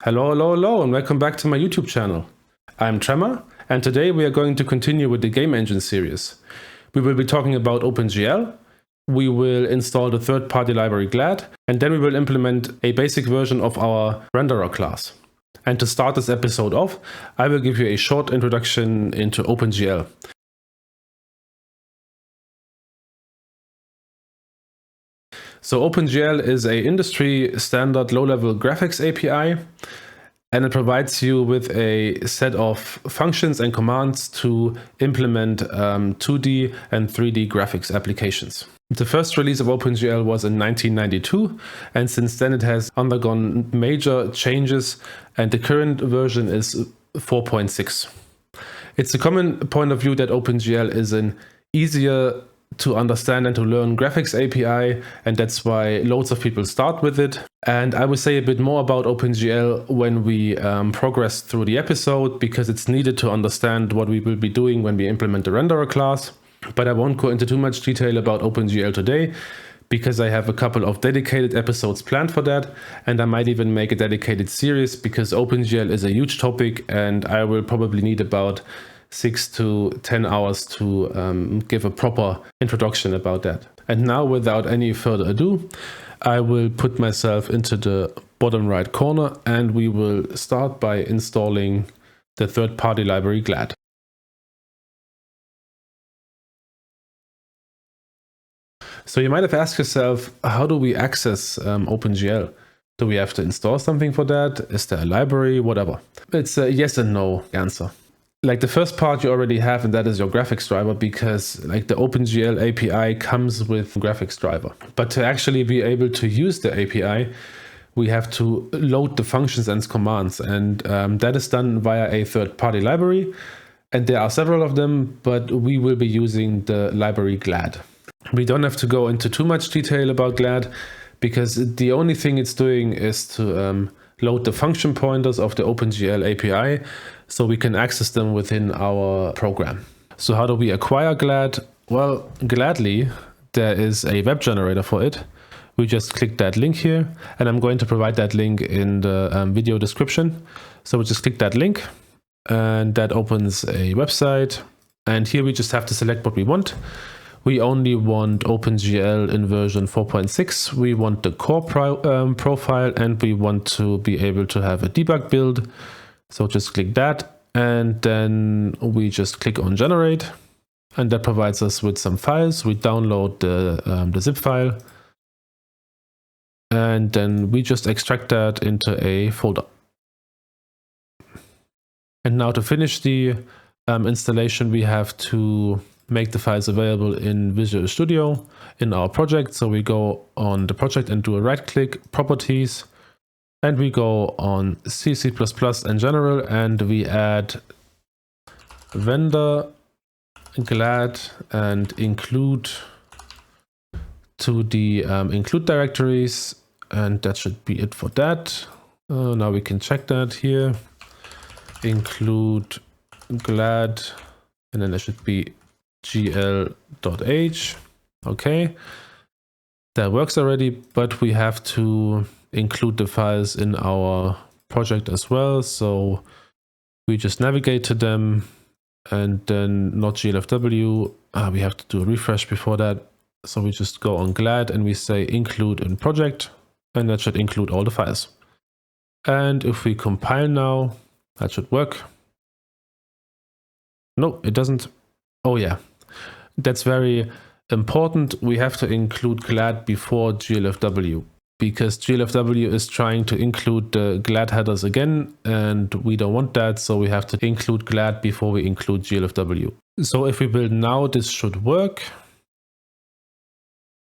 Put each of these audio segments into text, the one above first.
Hello, and welcome back to my YouTube channel. I'm Tremor, and today we are going to continue with the game engine series. We will be talking about OpenGL, we will install the third-party library GLAD, and then we will implement a basic version of our renderer class. And to start this episode off, I will give you a short introduction into OpenGL. So OpenGL is an industry standard low-level graphics API, and it provides you with a set of functions and commands to implement 2D and 3D graphics applications. The first release of OpenGL was in 1992, and since then it has undergone major changes, and the current version is 4.6. It's a common point of view that OpenGL is an easier to understand and to learn graphics API, and that's why loads of people start with it. And I will say a bit more about OpenGL when we progress through the episode, because it's needed to understand what we will be doing when we implement the renderer class. But I won't go into too much detail about OpenGL today, because I have a couple of dedicated episodes planned for that, and I might even make a dedicated series, because OpenGL is a huge topic and I will probably need about 6 to 10 hours to give a proper introduction about that. And now, without any further ado, I will put myself into the bottom right corner and we will start by installing the third-party library GLAD. So you might have asked yourself, how do we access OpenGL? Do we have to install something for that? Is there a library? Whatever. It's a yes and no answer. Like the first part you already have, and that is your graphics driver, because like the OpenGL API comes with graphics driver. But to actually be able to use the API, we have to load the functions and commands, and that is done via a third-party library. And there are several of them, but we will be using the library GLAD. We don't have to go into too much detail about GLAD, because the only thing it's doing is to load the function pointers of the OpenGL API so we can access them within our program. So how do we acquire GLAD? Well, gladly, there is a web generator for it. We just click that link here, and I'm going to provide that link in the video description. So we just click that link, and that opens a website. And here we just have to select what we want. We only want OpenGL in version 4.6. We want the core profile, and we want to be able to have a debug build. So just click that, and then we just click on generate, and that provides us with some files. We download the zip file, and then we just extract that into a folder. And now to finish the installation, we have to make the files available in Visual Studio in our project. So we go on the project and do a right click, properties, and we go on C++ and general, and we add vendor GLAD and include to the include directories, and that should be it for that. Now we can check that here. Include GLAD, and then there should be gl.h. Okay, that works already, but we have to include the files in our project as well. So we just navigate to them, and then not glfw. We have to do a refresh before that. So we just go on GLAD and we say include in project, and that should include all the files. And if we compile now, that should work. No, it doesn't. Oh yeah, that's very important. We have to include GLAD before glfw, because glfw is trying to include the GLAD headers again, and we don't want that, so we have to include GLAD before we include glfw. So if we build now, this should work.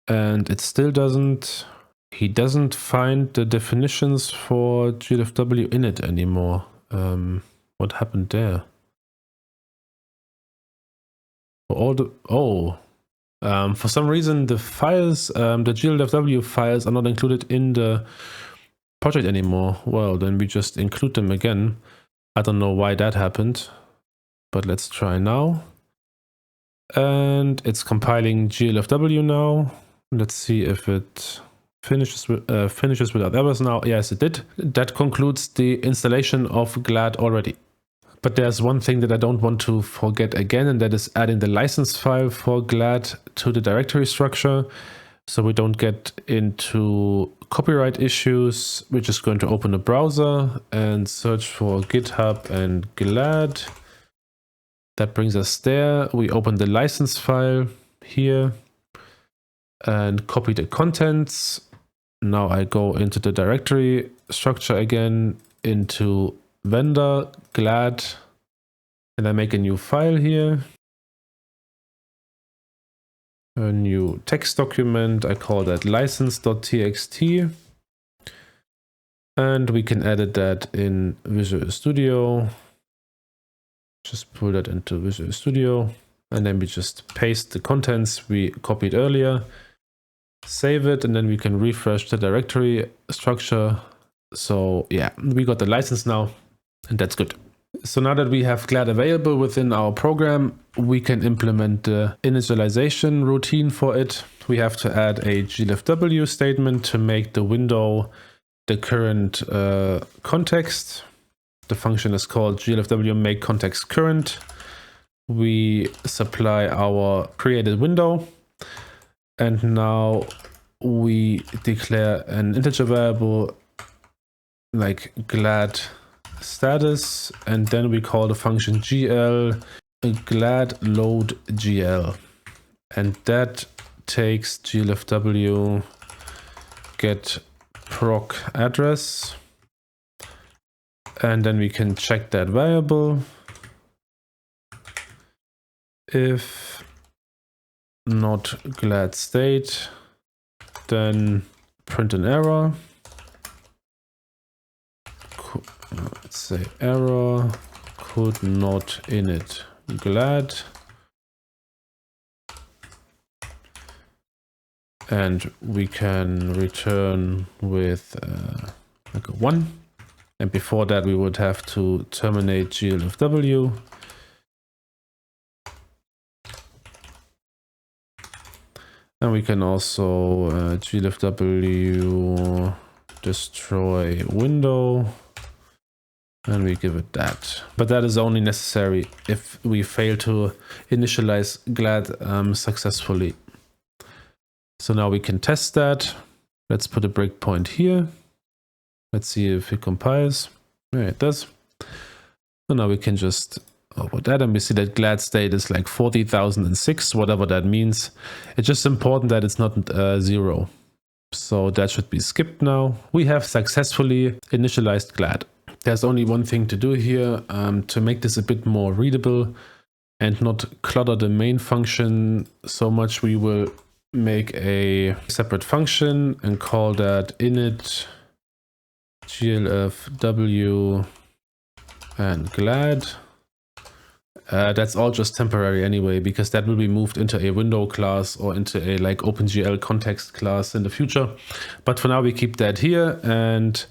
And it still doesn't. He doesn't find the definitions for glfw in it anymore. What happened there? For some reason the files, the glfw files are not included in the project anymore. Well, then we just include them again. I don't know why that happened, but let's try now. And it's compiling glfw now. Let's see if it finishes without errors now. Yes, it did. That concludes the installation of GLAD already. But there's one thing that I don't want to forget again, and that is adding the license file for GLAD to the directory structure, so we don't get into copyright issues. We're just going to open a browser and search for GitHub and GLAD. That brings us there. We open the license file here and copy the contents. Now I go into the directory structure again, into vendor GLAD, and I make a new file here, a new text document. I call that license.txt, and we can edit that in Visual Studio. Just pull that into Visual Studio, and then we just paste the contents we copied earlier, save it, and then we can refresh the directory structure. So yeah, we got the license now, and that's good. So now that we have GLAD available within our program, we can implement the initialization routine for it. We have to add a glfw statement to make the window the current context. The function is called glfw make context current. We supply our created window, and now we declare an integer variable like GLAD status, and then we call the function gl glad load gl, and that takes glfw get proc address, and then we can check that variable. If not glad state, then print an error. Let's say error could not init glad, and we can return with like a 1, and before that we would have to terminate glfw. And we can also glfw destroy window, and we give it that. But that is only necessary if we fail to initialize GLAD successfully. So now we can test that. Let's put a breakpoint here. Let's see if it compiles. Yeah, it does. So now we can just over that, and we see that GLAD state is like 40,006, whatever that means. It's just important that it's not 0. So that should be skipped now. We have successfully initialized GLAD. There's only one thing to do here to make this a bit more readable and not clutter the main function so much. We will make a separate function and call that init glfw and glad. That's all just temporary anyway, because that will be moved into a window class or into a like OpenGL context class in the future. But for now we keep that here, and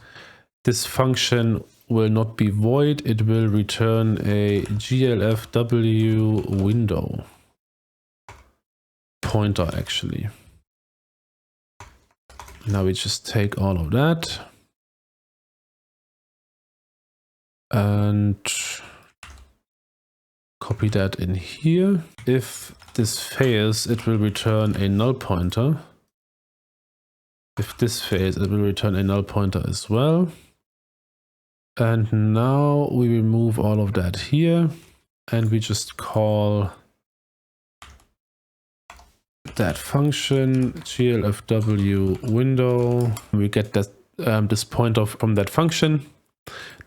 this function will not be void. It will return a glfw window pointer actually. Now we just take all of that and copy that in here. If this fails, it will return a null pointer. If this fails, it will return a null pointer as well. And now we will move all of that here, and we just call that function glfw window. We get that this pointer from that function.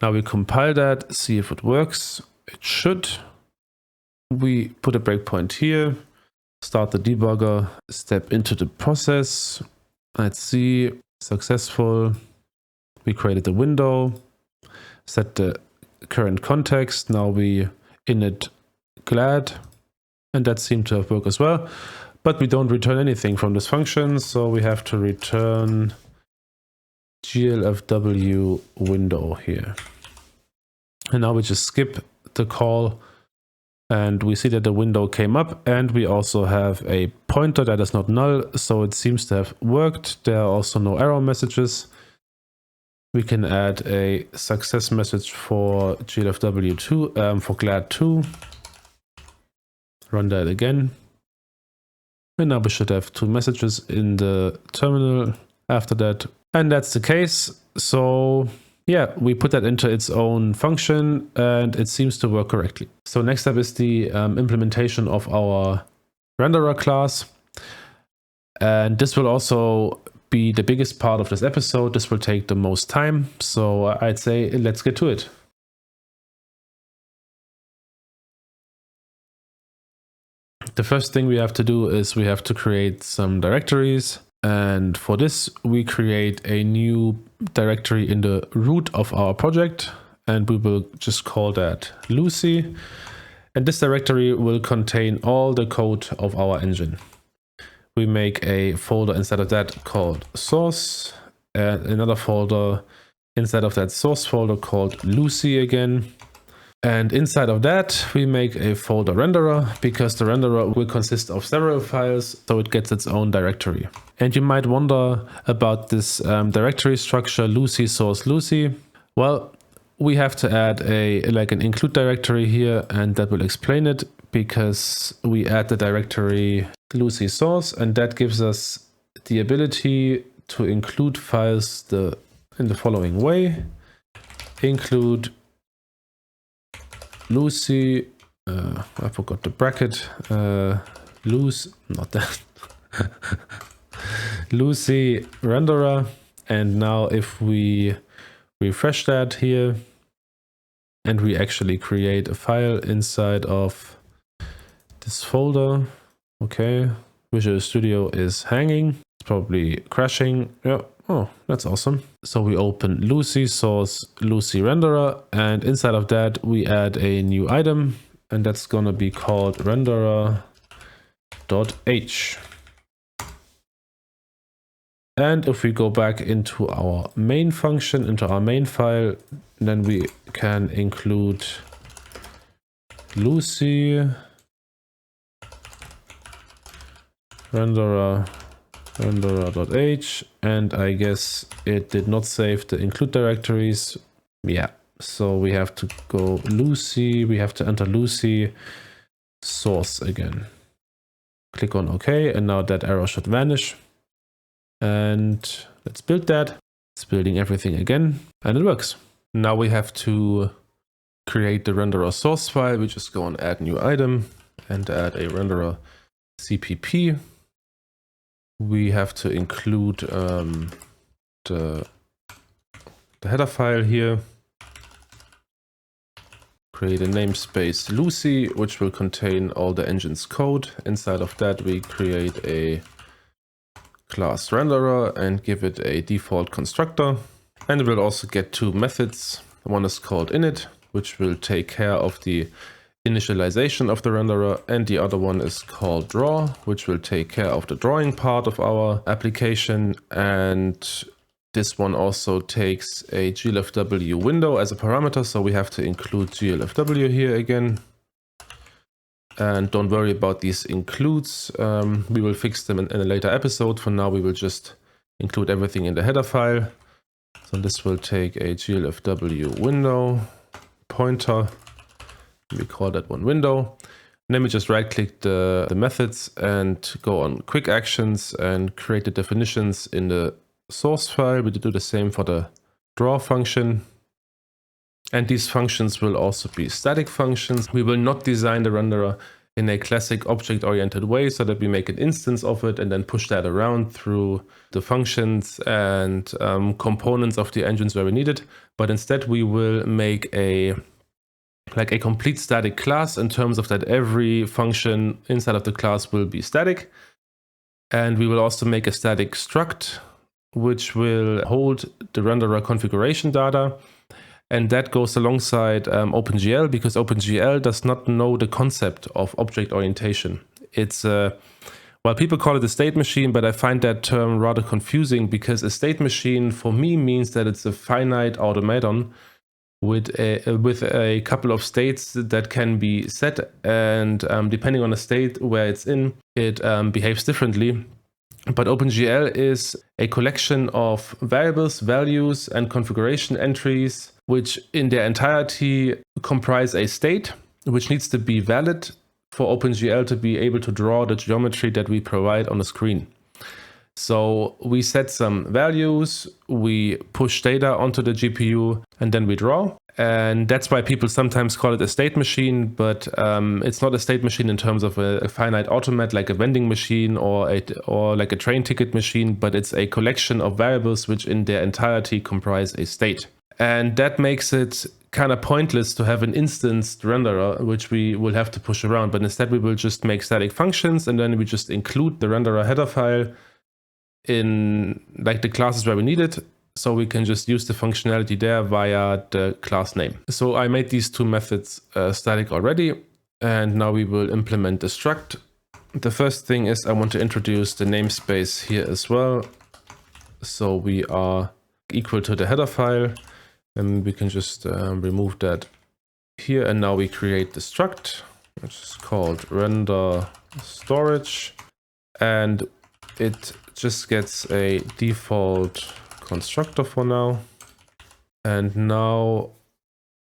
Now we compile that, see if it works. It should. We put a breakpoint here, start the debugger, step into the process. Let's see, successful. We created the window, set the current context. Now we init glad, and that seemed to have worked as well. But we don't return anything from this function, so we have to return glfw window here. And now we just skip the call And we see that the window came up, and we also have a pointer that is not null, so it seems to have worked. There are also no error messages. We can add a success message for GLFW2, for GLAD2. Run that again. And now we should have 2 messages in the terminal after that. And that's the case. So yeah, we put that into its own function and it seems to work correctly. So next up is the implementation of our renderer class. And this will also be the biggest part of this episode. This will take the most time. So I'd say let's get to it. The first thing we have to do is we have to create some directories. And for this, we create a new directory in the root of our project, and we will just call that Lucy. And this directory will contain all the code of our engine. We make a folder inside of that called source, and another folder inside of that source folder called Lucy again. And inside of that, we make a folder renderer, because the renderer will consist of several files, so it gets its own directory. And you might wonder about this directory structure, Lucy source Lucy. Well, we have to add an include directory here, and that will explain it, because we add the directory Lucy source, and that gives us the ability to include files in the following way. Include Lucy, I forgot the bracket, not that, Lucy renderer. And now if we refresh that here and we actually create a file inside of this folder, okay, Visual Studio is hanging, it's probably crashing, yeah. Oh, that's awesome. So we open Lucy source Lucy renderer, and inside of that we add a new item, and that's gonna be called renderer.h. And if we go back into our main function, into our main file, then we can include Lucy renderer.h, and I guess it did not save the include directories. Yeah, so we have to go Lucy, we have to enter Lucy source again. Click on OK, and now that error should vanish. And let's build that. It's building everything again, and it works. Now we have to create the renderer source file. We just go on add new item and add a renderer cpp. We have to include the header file here. Create a namespace Lucy, which will contain all the engine's code. Inside of that, we create a class renderer and give it a default constructor. And it will also get 2 methods. One is called init, which will take care of the initialization of the renderer, and the other one is called draw, which will take care of the drawing part of our application. And this one also takes a GLFW window as a parameter, so we have to include GLFW here again. And don't worry about these includes, we will fix them in a later episode. For now we will just include everything in the header file. So this will take a GLFW window pointer. We call that one window. And then we just right click the methods and go on quick actions and create the definitions in the source file. We do the same for the draw function. And these functions will also be static functions. We will not design the renderer in a classic object-oriented way, so that we make an instance of it and then push that around through the functions and components of the engines where we need it. But instead we will make a complete static class, in terms of that every function inside of the class will be static. And we will also make a static struct, which will hold the renderer configuration data. And that goes alongside OpenGL, because OpenGL does not know the concept of object orientation. It's, well, people call it a state machine, but I find that term rather confusing, because a state machine for me means that it's a finite automaton with a couple of states that can be set, and depending on the state where it's in, it behaves differently. But OpenGL is a collection of variables, values, and configuration entries, which in their entirety comprise a state, which needs to be valid for OpenGL to be able to draw the geometry that we provide on the screen. So we set some values, we push data onto the GPU, and then we draw. And that's why people sometimes call it a state machine, but it's not a state machine in terms of a finite automat like a vending machine or like a train ticket machine, but it's a collection of variables which in their entirety comprise a state. And that makes it kind of pointless to have an instanced renderer, which we will have to push around, but instead we will just make static functions, and then we just include the renderer header file in like the classes where we need it, so we can just use the functionality there via the class name. So I made these two methods static already, and now we will implement the struct. The first thing is I want to introduce the namespace here as well, so we are equal to the header file, and we can just remove that here, and now we create the struct, which is called render storage, and it just gets a default constructor for now. And now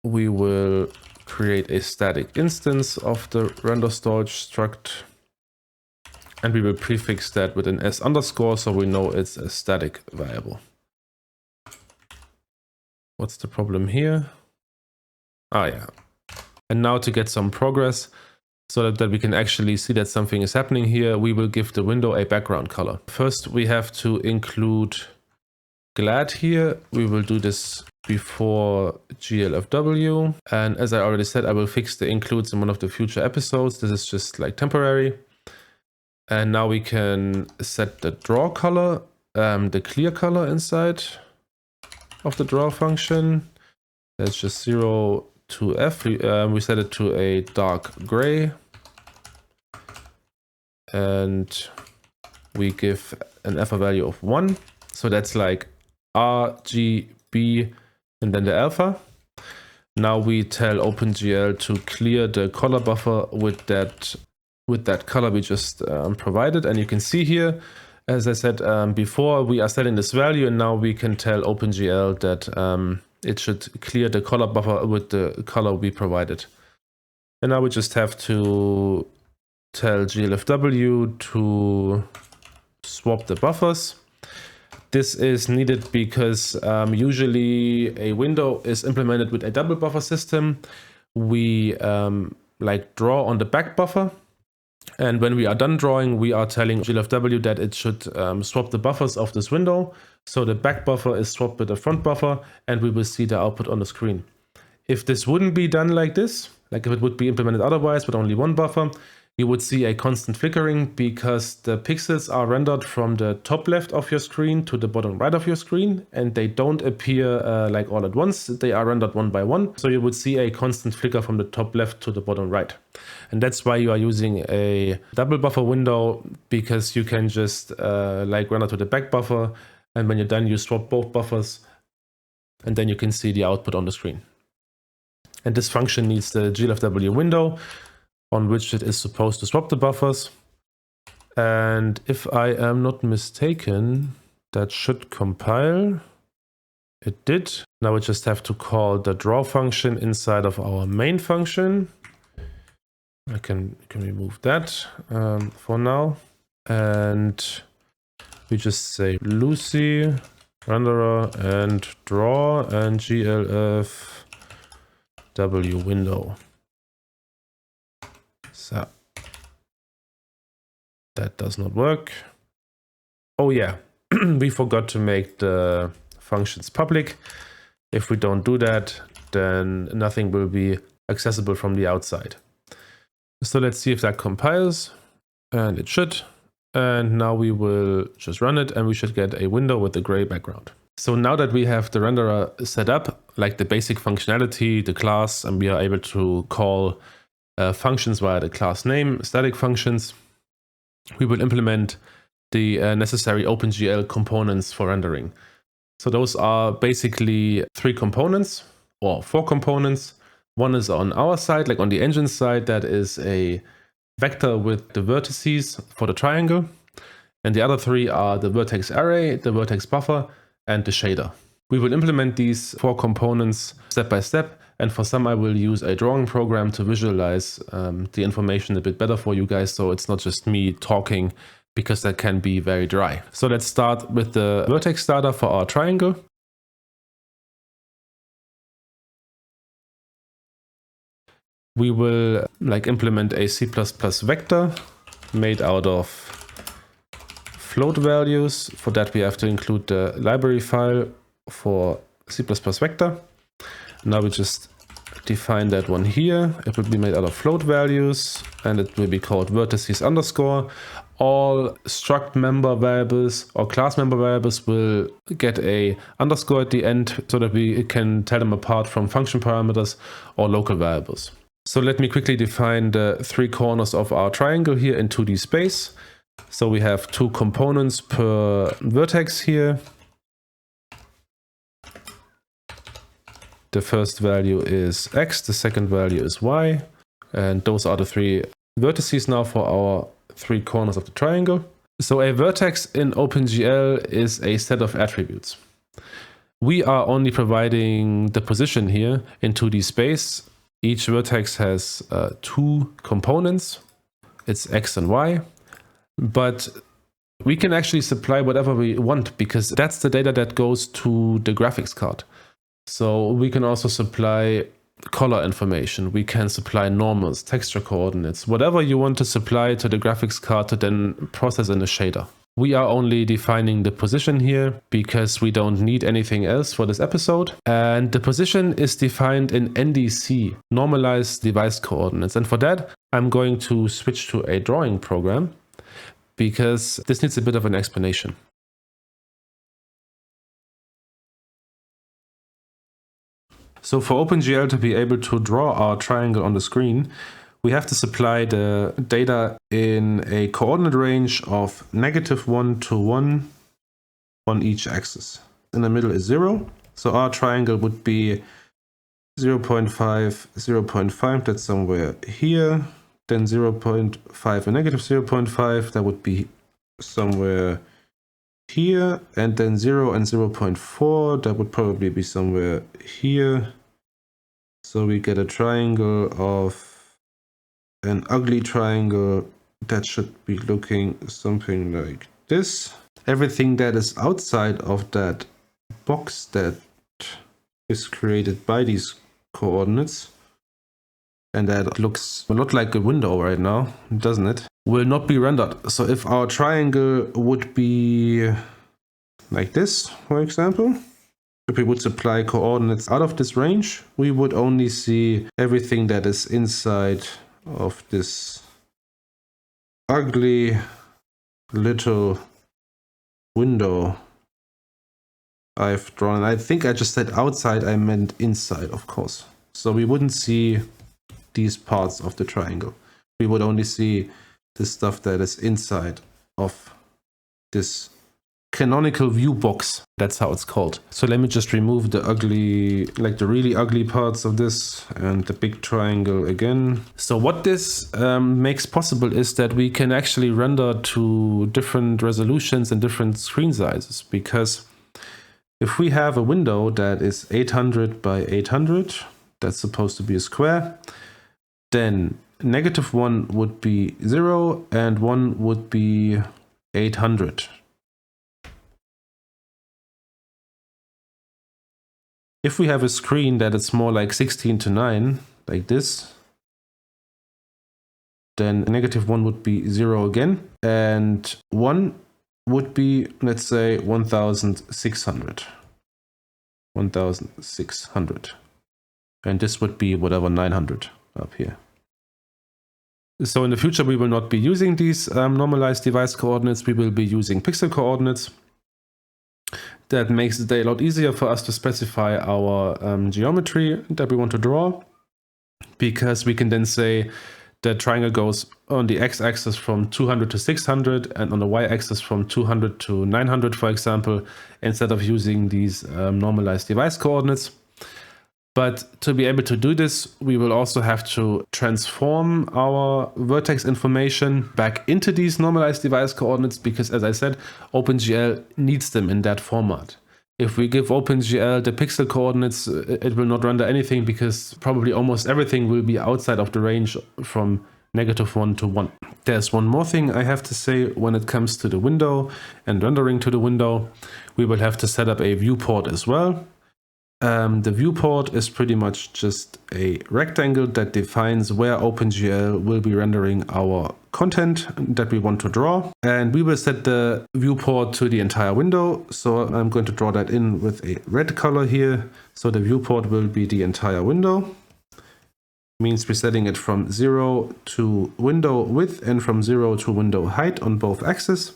we will create a static instance of the render storage struct, and we will prefix that with an s underscore so we know it's a static variable. What's the problem here? Ah, yeah. And now to get some progress, so that we can actually see that something is happening here, we will give the window a background color. First, we have to include GLAD here. We will do this before GLFW. And as I already said, I will fix the includes in one of the future episodes. This is just like temporary. And now we can set the draw color, the clear color inside of the draw function. That's just 0 to F. We set it to a dark gray. And we give an alpha value of 1. So that's like R, G, B, and then the alpha. Now we tell OpenGL to clear the color buffer with that color we just provided. And you can see here, as I said before, we are setting this value, and now we can tell OpenGL that it should clear the color buffer with the color we provided. And now we just have to tell GLFW to swap the buffers. This is needed because usually a window is implemented with a double buffer system. We like draw on the back buffer, and when we are done drawing, we are telling GLFW that it should swap the buffers of this window. So the back buffer is swapped with the front buffer, and we will see the output on the screen. If this wouldn't be done like this, like if it would be implemented otherwise with only one buffer, you would see a constant flickering because the pixels are rendered from the top left of your screen to the bottom right of your screen, and they don't appear like all at once. They are rendered one by one. So you would see a constant flicker from the top left to the bottom right. And that's why you are using a double buffer window, because you can just like render to the back buffer, and when you're done, you swap both buffers, and then you can see the output on the screen. And this function needs the GLFW window on which it is supposed to swap the buffers. And if I am not mistaken, that should compile. It did. Now we just have to call the draw function inside of our main function. I can remove that for now. And we just say Lucy, renderer, and draw, and GLF W window. So that does not work. Oh yeah, we forgot to make the functions public. If we don't do that, then nothing will be accessible from the outside. So let's see if that compiles, and it should. And now we will just run it, and we should get a window with a gray background. So now that we have the renderer set up, like the basic functionality, the class, and we are able to call functions via the class name, static functions, we will implement the necessary OpenGL components for rendering. So those are basically 3 components. or 4 components. One is on our side, like on the engine side, that is a vector with the vertices for the triangle. And the other 3 are the Vertex Array, the Vertex Buffer, and the shader. We will implement these 4 components step by step, and for some I will use a drawing program to visualize the information a bit better for you guys, so it's not just me talking, because that can be very dry. So let's start with the vertex data for our triangle. We will implement a C++ vector made out of float values. For that we have to include the library file for C++ vector. Now we just define that one here. It will be made out of float values and it will be called vertices underscore. All struct member variables or class member variables will get a underscore at the end so that we can tell them apart from function parameters or local variables. So let me quickly define the 3 corners of our triangle here in 2D space. So we have 2 components per vertex here. The first value is x, the second value is y. And those are the 3 vertices now for our 3 corners of the triangle. So a vertex in OpenGL is a set of attributes. We are only providing the position here in 2D space. Each vertex has 2 components. It's x and y. But we can actually supply whatever we want because that's the data that goes to the graphics card. So we can also supply color information. We can supply normals, texture coordinates, whatever you want to supply to the graphics card to then process in a shader. We are only defining the position here because we don't need anything else for this episode. And the position is defined in NDC, normalized device coordinates. And for that, I'm going to switch to a drawing program because this needs a bit of an explanation. So for OpenGL to be able to draw our triangle on the screen, we have to supply the data in a coordinate range of -1 to 1 on each axis. In the middle is 0. So our triangle would be 0.5, 0.5, that's somewhere here. Then 0.5 and -0.5, that would be somewhere here. And then 0 and 0.4, that would probably be somewhere here. So we get a triangle of an ugly triangle that should be looking something like this. Everything that is outside of that box that is created by these coordinates, and that looks a lot like a window right now, doesn't it? Will not be rendered. So if our triangle would be like this, for example, if we would supply coordinates out of this range, we would only see everything that is inside of this ugly little window I've drawn. I think I just said outside, I meant inside, of course. So we wouldn't see these parts of the triangle. We would only see the stuff that is inside of this canonical view box. That's how it's called. So let me just remove the ugly, the really ugly parts of this and the big triangle again. So what this makes possible is that we can actually render to different resolutions and different screen sizes, because if we have a window that is 800 by 800, that's supposed to be a square, then -1 would be 0 and 1 would be 800. If we have a screen that is more like 16 to 9, like this, then -1 would be 0 again, and 1 would be, let's say, 1600. 1600. And this would be whatever, 900 up here. So in the future, we will not be using these normalized device coordinates. We will be using pixel coordinates. That makes it a lot easier for us to specify our geometry that we want to draw, because we can then say the triangle goes on the x-axis from 200 to 600 and on the y-axis from 200 to 900, for example, instead of using these normalized device coordinates. But to be able to do this, we will also have to transform our vertex information back into these normalized device coordinates because, as I said, OpenGL needs them in that format. If we give OpenGL the pixel coordinates, it will not render anything because probably almost everything will be outside of the range from -1 to 1. There's one more thing I have to say when it comes to the window and rendering to the window. We will have to set up a viewport as well. The viewport is pretty much just a rectangle that defines where OpenGL will be rendering our content that we want to draw. And we will set the viewport to the entire window. So I'm going to draw that in with a red color here. So the viewport will be the entire window. Means we're setting it from 0 to window width and from 0 to window height on both axes.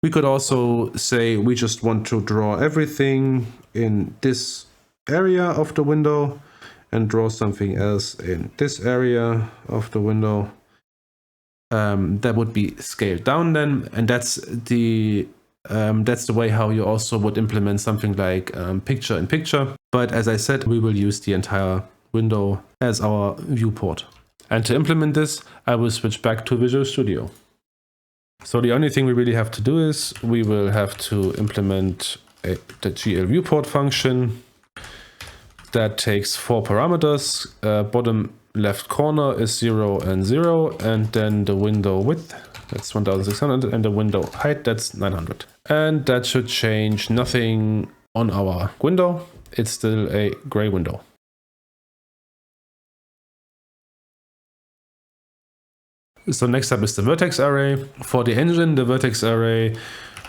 We could also say we just want to draw everything in this area of the window and draw something else in this area of the window. That would be scaled down then, and that's the way how you also would implement something like picture-in-picture. But as I said, we will use the entire window as our viewport. And to implement this, I will switch back to Visual Studio. So the only thing we really have to do is we will have to implement the GL viewport function that takes 4 parameters. Bottom left corner is 0 and 0, and then the window width, that's 1600, and the window height, that's 900. And that should change nothing on our window. It's still a gray window. So next up is the Vertex Array. For the engine, the Vertex Array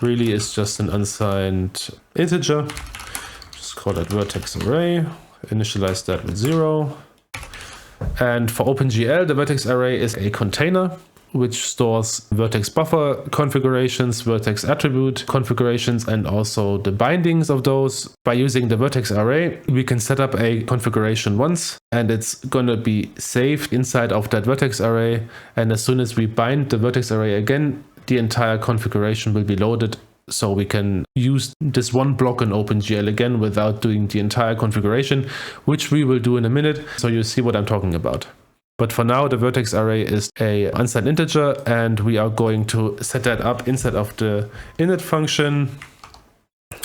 really is just an unsigned integer. Just call it Vertex Array. Initialize that with 0. And for OpenGL, the Vertex Array is a container which stores Vertex Buffer configurations, Vertex Attribute configurations, and also the bindings of those. By using the Vertex Array, we can set up a configuration once, and it's going to be saved inside of that Vertex Array. And as soon as we bind the Vertex Array again, the entire configuration will be loaded, so we can use this one block in OpenGL again without doing the entire configuration, which we will do in a minute, so you see what I'm talking about. But for now, the Vertex Array is a unsigned integer, and we are going to set that up inside of the init function.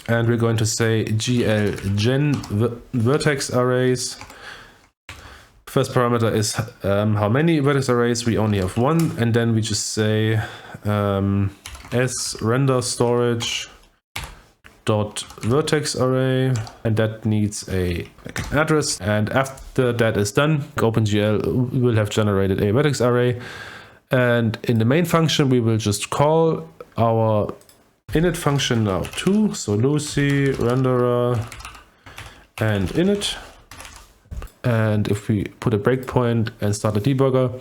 And we're going to say glgen vertex arrays. First parameter is how many vertex arrays. We only have one, and then we just say s render storage dot vertex array, and that needs an address. And after that is done, OpenGL will have generated a vertex array, and in the main function we will just call our init function now too. So Lucy renderer and init, and if we put a breakpoint and start a debugger,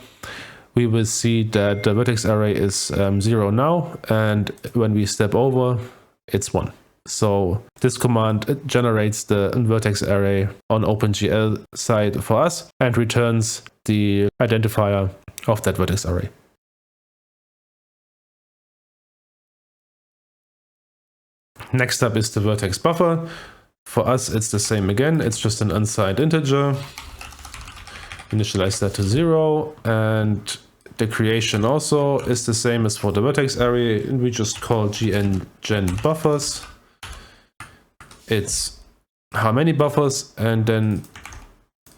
we will see that the vertex array is 0 now, and when we step over, it's 1. So this command generates the vertex array on OpenGL side for us and returns the identifier of that vertex array. Next up is the vertex buffer. For us, it's the same again. It's just an unsigned integer. Initialize that to 0, and the creation also is the same as for the vertex array. We just call glgen buffers. It's how many buffers, and then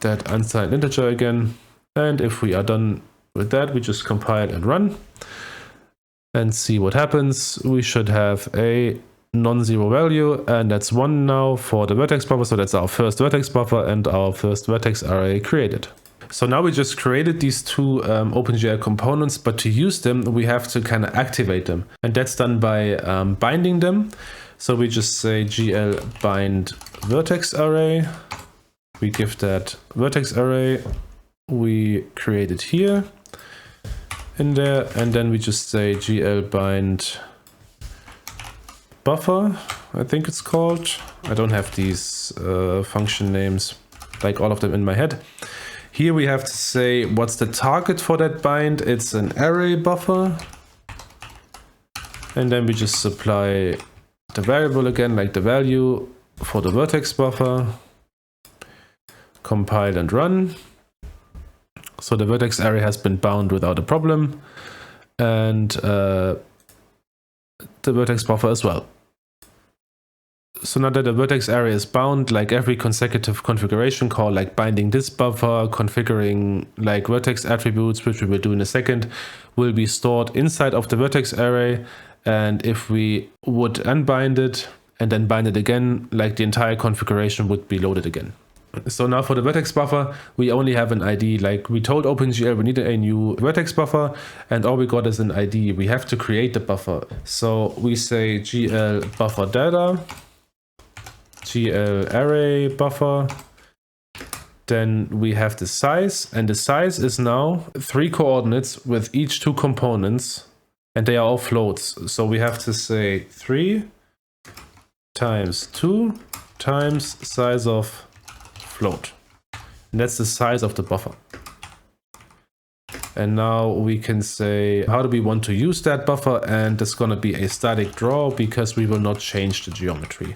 that unsigned integer again. And if we are done with that, we just compile and run and see what happens. We should have a non-zero value, and that's 1 now for the vertex buffer. So that's our first vertex buffer and our first vertex array created. So now we just created these two OpenGL components, but to use them, we have to kind of activate them. And that's done by binding them. So we just say gl bind vertex array. We give that vertex array. We create it here in there, and then we just say gl bind buffer, I think it's called. I don't have these function names, like all of them in my head. Here we have to say what's the target for that bind. It's an array buffer. And then we just supply the variable again, like the value for the vertex buffer. compile and run. So the vertex array has been bound without a problem, and the vertex buffer as well. So now that the vertex array is bound, like every consecutive configuration call, like binding this buffer, configuring like vertex attributes, which we will do in a second, will be stored inside of the vertex array. And if we would unbind it and then bind it again, like the entire configuration would be loaded again. So now for the vertex buffer, we only have an ID. Like we told OpenGL we needed a new vertex buffer, and all we got is an ID. We have to create the buffer. So we say GL buffer data, GL array buffer. Then we have the size, and the size is now 3 coordinates with each 2 components, and they are all floats. So we have to say 3 times 2 times size of float. And that's the size of the buffer. And now we can say, how do we want to use that buffer? And it's going to be a static draw because we will not change the geometry.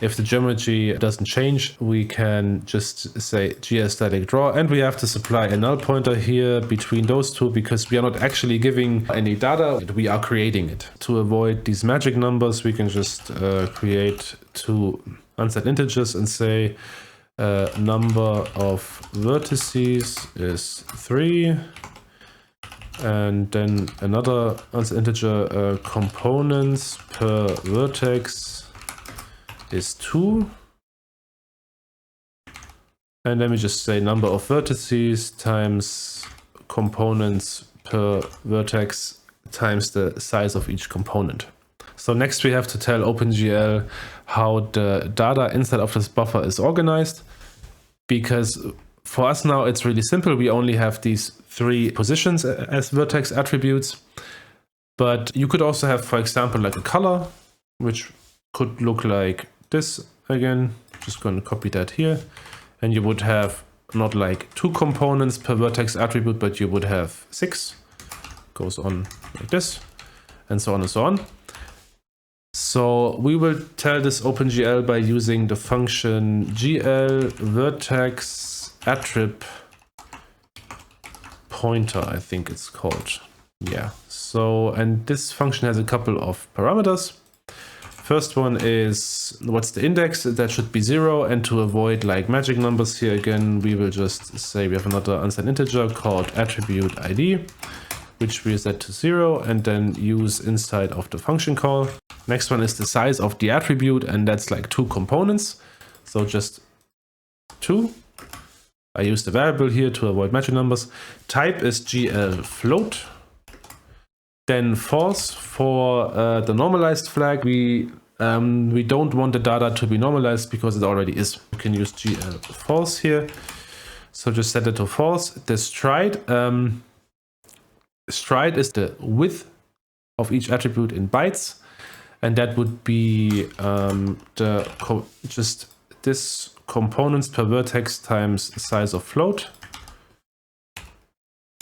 If the geometry doesn't change, we can just say GL static draw, and we have to supply a null pointer here between those two because we are not actually giving any data, we are creating it. To avoid these magic numbers, we can just create 2 unset integers and say number of vertices is 3, and then another unset integer components per vertex is 2, and then we just say number of vertices times components per vertex times the size of each component. So next we have to tell OpenGL how the data inside of this buffer is organized, because for us now it's really simple. We only have these 3 positions as vertex attributes, but you could also have, for example, like a color, which could look like this again. Just going to copy that here, and you would have not like 2 components per vertex attribute, but you would have 6. Goes on like this, and so on and so on. So we will tell this OpenGL by using the function GL vertex attrib pointer, I think it's called. Yeah. So, and this function has a couple of parameters. First one is what's the index, that should be 0, and to avoid like magic numbers here again, we will just say we have another unset integer called attribute ID, which we set to 0 and then use inside of the function call. Next one is the size of the attribute, and that's like 2 components, so just 2. I use the variable here to avoid magic numbers. Type is GL float. Then false for the normalized flag. We don't want the data to be normalized because it already is. You can use GL false here. So just set it to false. The stride. Stride is the width of each attribute in bytes, and that would be just this components per vertex times size of float.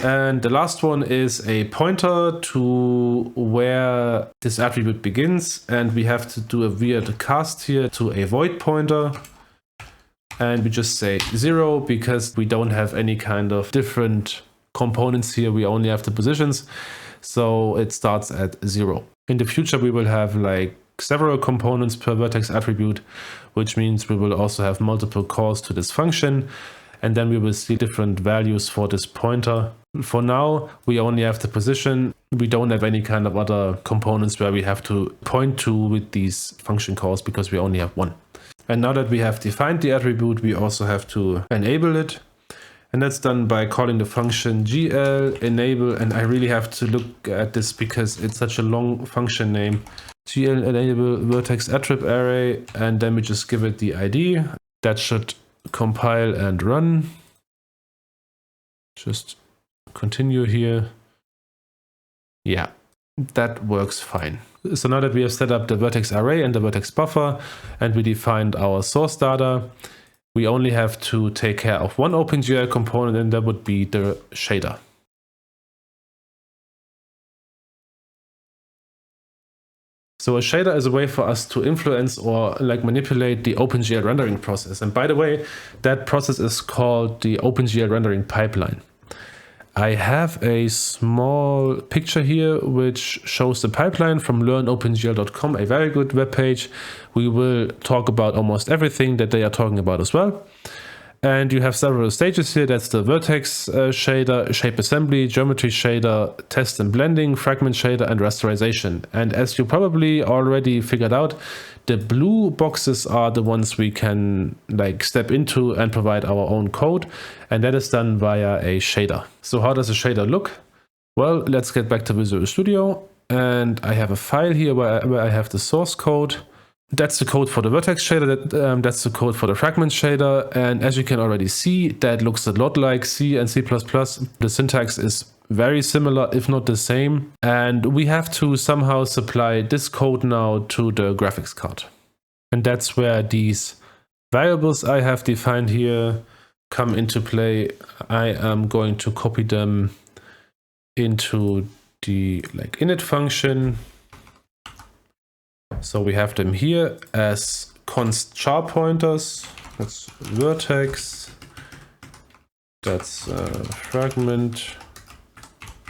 And the last one is a pointer to where this attribute begins, and we have to do a weird cast here to a void pointer, and we just say 0 because we don't have any kind of different components here, we only have the positions, so it starts at 0. In the future we will have like several components per vertex attribute, which means we will also have multiple calls to this function, and then we will see different values for this pointer. For now, we only have the position. We don't have any kind of other components where we have to point to with these function calls because we only have one. And now that we have defined the attribute, we also have to enable it. And that's done by calling the function GL enable. And I really have to look at this because it's such a long function name. GL enable vertex attrib array. And then we just give it the ID. That should compile and run. Just continue here. Yeah, that works fine. So now that we have set up the vertex array and the vertex buffer, and we defined our source data, we only have to take care of one OpenGL component, and that would be the shader. So a shader is a way for us to influence or like manipulate the OpenGL rendering process. And by the way, that process is called the OpenGL rendering pipeline. I have a small picture here which shows the pipeline from learnopengl.com, a very good webpage. We will talk about almost everything that they are talking about as well. And you have several stages here. That's the vertex shader, shape assembly, geometry shader, test and blending, fragment shader, and rasterization. And as you probably already figured out, the blue boxes are the ones we can like step into and provide our own code. And that is done via a shader. So how does a shader look? Well, let's get back to Visual Studio. And I have a file here where I have the source code. That's the code for the vertex shader, that's the code for the fragment shader, and as you can already see, that looks a lot like C and C++. The syntax is very similar, if not the same, and we have to somehow supply this code now to the graphics card. And that's where these variables I have defined here come into play. I am going to copy them into the init function. So we have them here as const char pointers. That's vertex. That's fragment.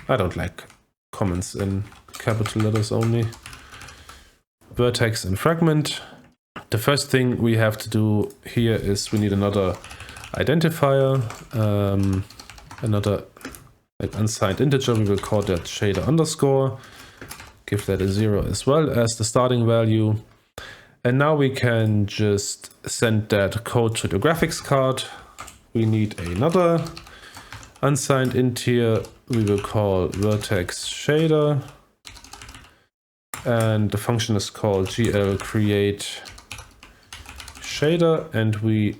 I don't like comments in capital letters only. Vertex and fragment. The first thing we have to do here is we need another identifier, another unsigned integer. We will call that shader underscore. Give that a 0 as well as the starting value. And now we can just send that code to the graphics card. We need another unsigned int here. We will call vertex shader. And the function is called gl create shader. And we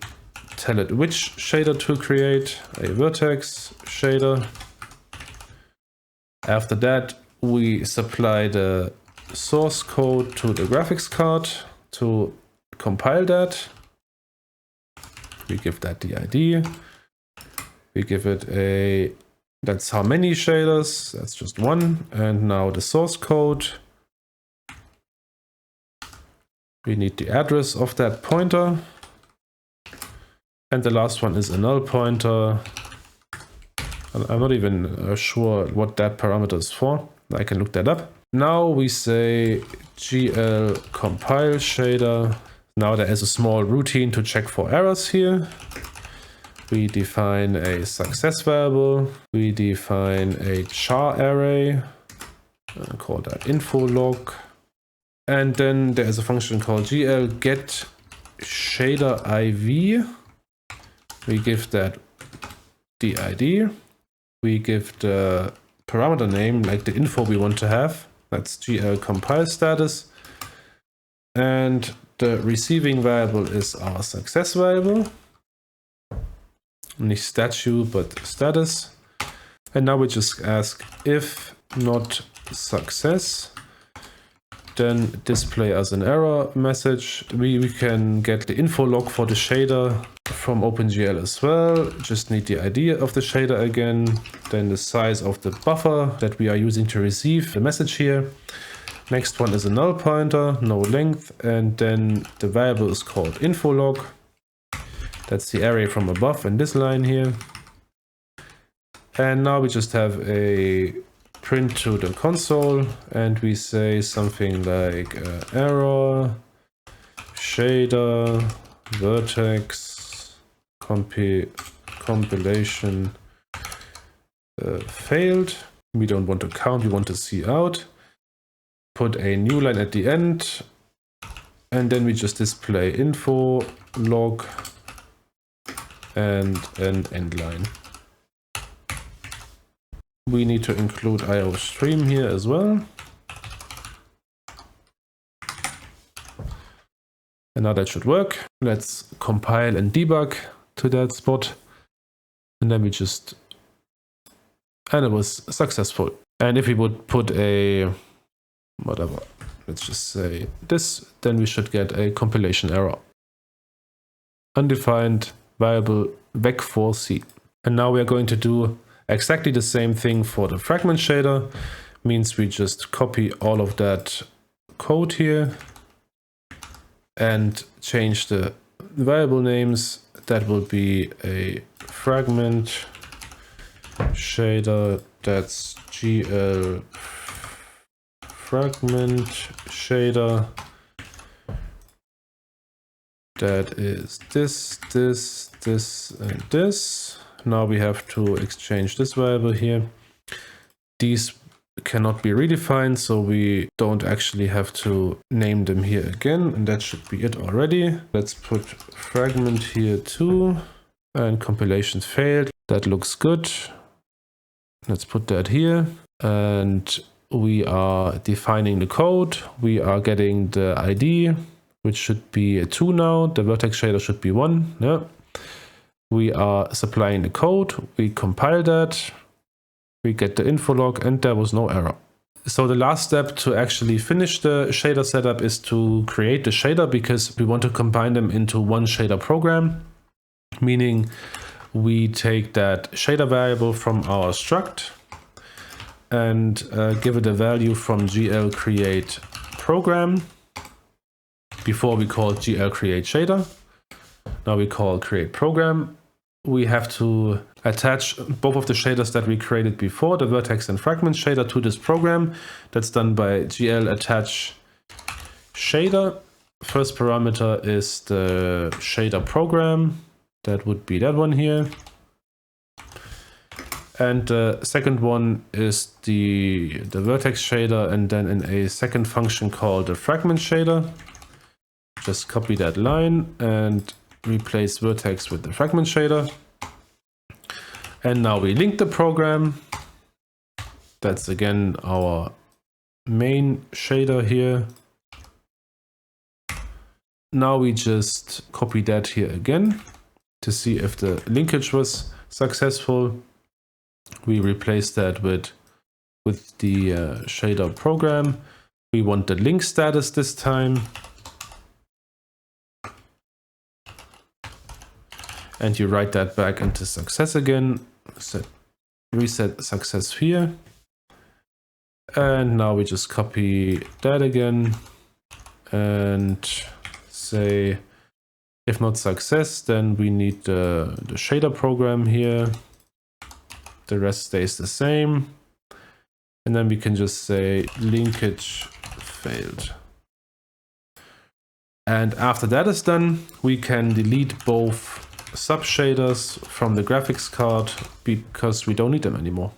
tell it which shader to create, a vertex shader. After that, we supply the source code to the graphics card to compile that. We give that the ID. We give it a, that's how many shaders, that's just one. And now the source code. We need the address of that pointer. And the last one is a null pointer. I'm not even sure what that parameter is for. I can look that up. Now we say gl compile shader. Now there is a small routine to check for errors here. We define a success variable. We define a char array. Call that info log. And then there is a function called gl get shader iv. We give that the ID. We give the parameter name, like the info we want to have. That's gl compile status. And the receiving variable is our success variable. Nicht statue, but status. And now we just ask if not success, then display as an error message. We can get the info log for the shader from OpenGL as well. Just need the ID of the shader again, then the size of the buffer that we are using to receive the message here. Next one is a null pointer, no length, and then the variable is called info log. That's the array from above in this line here. And now we just have a print to the console, and we say something like error shader vertex compilation failed. We don't want to count, we want to see out. Put a new line at the end, and then we just display info log and an end line. We need to include IO stream here as well. And now that should work. Let's compile and debug to that spot. And then we just, and it was successful. And if we would put a, whatever, let's just say this, then we should get a compilation error. Undefined variable vec4c. And now we are going to do exactly the same thing for the fragment shader. Means we just copy all of that code here and change the variable names. That will be a fragment shader, that's GL fragment shader. That is this, and this. Now we have to exchange this variable here. These cannot be redefined, so we don't actually have to name them here again, and that should be it already. Let's put fragment here too, and compilation failed. That looks good. Let's put that here, and we are defining the code. We are getting the ID, which should be a 2 now. The vertex shader should be 1. Yeah. We are supplying the code. We compile that. We get the info log, and there was no error. So the last step to actually finish the shader setup is to create the shader, because we want to combine them into one shader program, meaning we take that shader variable from our struct and give it a value from GL create program. Before we called GL create shader. Now we call create program. We have to attach both of the shaders that we created before, the vertex and fragment shader, to this program. That's done by GL attach shader. First parameter is the shader program. That would be that one here. And the second one is the vertex shader, and then in a second function called the fragment shader. Just copy that line and replace vertex with the fragment shader. And now we link the program. That's again our main shader here. Now we just copy that here again to see if the linkage was successful. We replace that with the shader program. We want the link status this time. And you write that back into success again. Reset success here. And now we just copy that again and say, if not success, then we need the shader program here. The rest stays the same. And then we can just say linkage failed. And after that is done, we can delete both sub shaders from the graphics card because we don't need them anymore.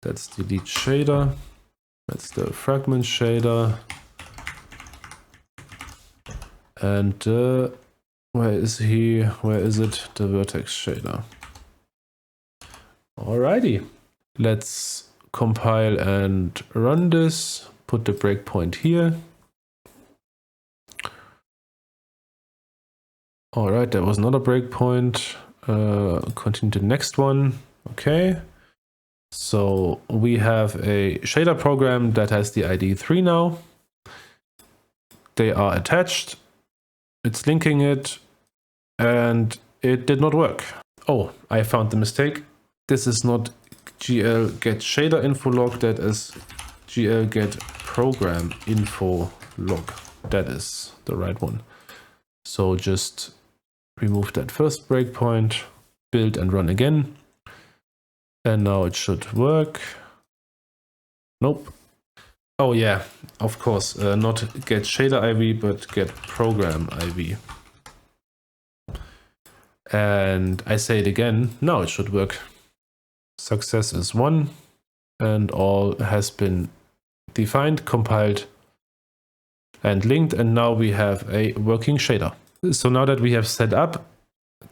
That's delete shader. That's the fragment shader. And where is he? Where is it? The vertex shader. Alrighty. Let's compile and run this. Put the breakpoint here. All right, there was another breakpoint. Continue to the next one. Okay. So we have a shader program that has the ID 3 now. They are attached. It's linking it, and it did not work. Oh, I found the mistake. This is not GL get shader info log. That is GL get program info log. That is the right one. So just remove that first breakpoint, build and run again. And now it should work. Nope. Oh yeah, of course, not get shader IV, but get program IV. And I say it again, now it should work. Success is 1, and all has been defined, compiled, and linked, and now we have a working shader. So now that we have set up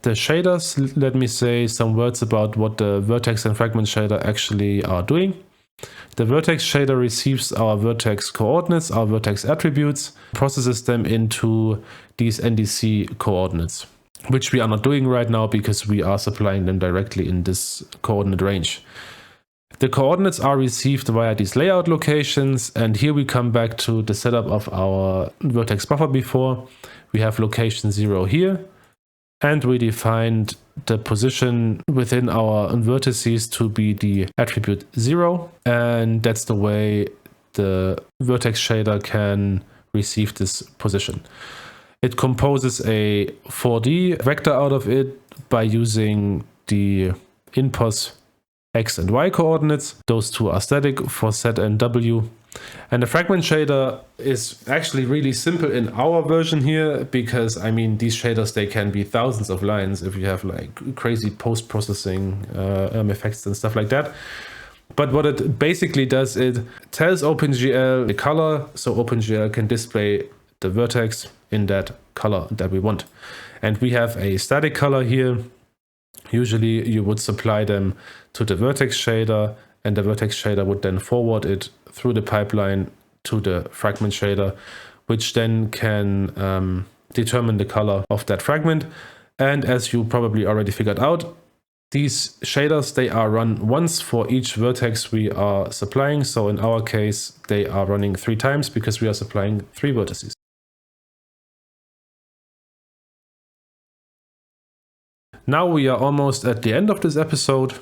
the shaders, let me say some words about what the vertex and fragment shader actually are doing. The vertex shader receives our vertex coordinates, our vertex attributes, processes them into these NDC coordinates, which we are not doing right now because we are supplying them directly in this coordinate range. The coordinates are received via these layout locations, and here we come back to the setup of our vertex buffer before. We have location 0 here, and we defined the position within our vertices to be the attribute 0, and that's the way the vertex shader can receive this position. It composes a 4D vector out of it by using the inpos x and y coordinates. Those two are static for z and w. And the fragment shader is actually really simple in our version here, because I mean, these shaders, they can be thousands of lines if you have like crazy post-processing effects and stuff like that. But what it basically does, it tells OpenGL the color, so OpenGL can display the vertex in that color that we want. And we have a static color here. Usually you would supply them to the vertex shader, and the vertex shader would then forward it through the pipeline to the fragment shader, which then can determine the color of that fragment. And as you probably already figured out, these shaders, they are run once for each vertex we are supplying. So in our case, they are running 3 times because we are supplying 3 vertices. Now we are almost at the end of this episode.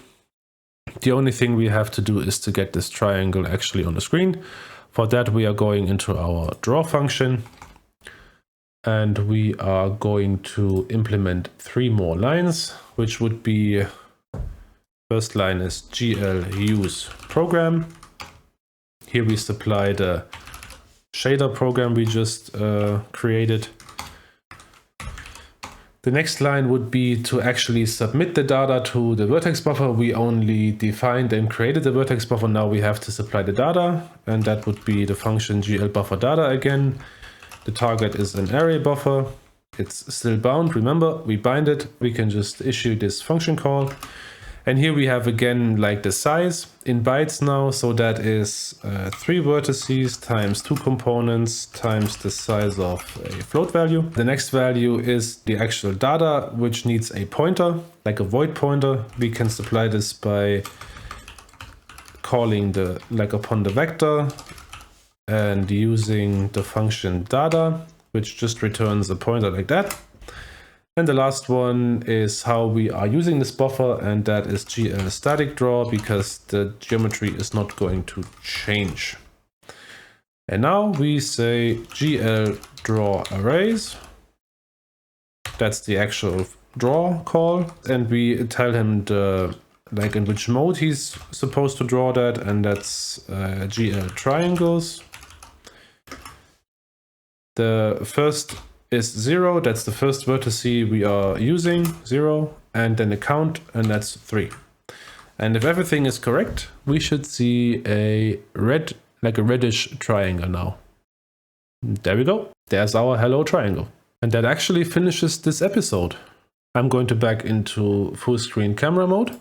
The only thing we have to do is to get this triangle actually on the screen. For that, we are going into our draw function, and we are going to implement 3 more lines, which would be, first line is GL use program. Here we supply the shader program we just created. The next line would be to actually submit the data to the Vertex Buffer. We only defined and created the Vertex Buffer. Now we have to supply the data, and that would be the function GL buffer data again. The target is an array buffer. It's still bound. Remember, we bind it. We can just issue this function call. And here we have again like the size in bytes now. So that is 3 vertices times 2 components times the size of a float value. The next value is the actual data, which needs a pointer, like a void pointer. We can supply this by calling upon the vector and using the function data, which just returns a pointer like that. And the last one is how we are using this buffer, and that is GL static draw, because the geometry is not going to change. And now we say GL draw arrays. That's the actual draw call, and we tell him in which mode he's supposed to draw that, and that's GL triangles. The first is 0, that's the first vertex we are using, 0, and then a count, and that's 3. And if everything is correct, we should see a reddish triangle now. There we go. There's our hello triangle. And that actually finishes this episode. I'm going to back into full screen camera mode.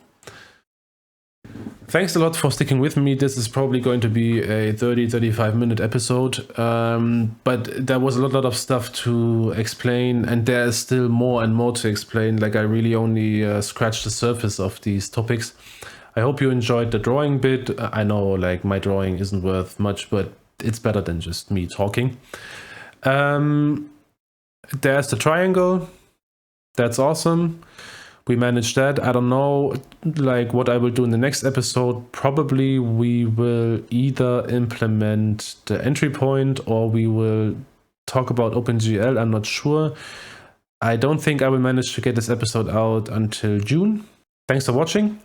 Thanks a lot for sticking with me. This is probably going to be a 30-35 minute episode, but there was a lot of stuff to explain, and there is still more and more to explain. Like, I really only scratched the surface of these topics. I hope you enjoyed the drawing bit. I know like my drawing isn't worth much, but it's better than just me talking. There's the triangle. That's awesome. We managed that. I don't know like what I will do in the next episode. Probably we will either implement the entry point or we will talk about OpenGL. I'm not sure. I don't think I will manage to get this episode out until June. Thanks for watching.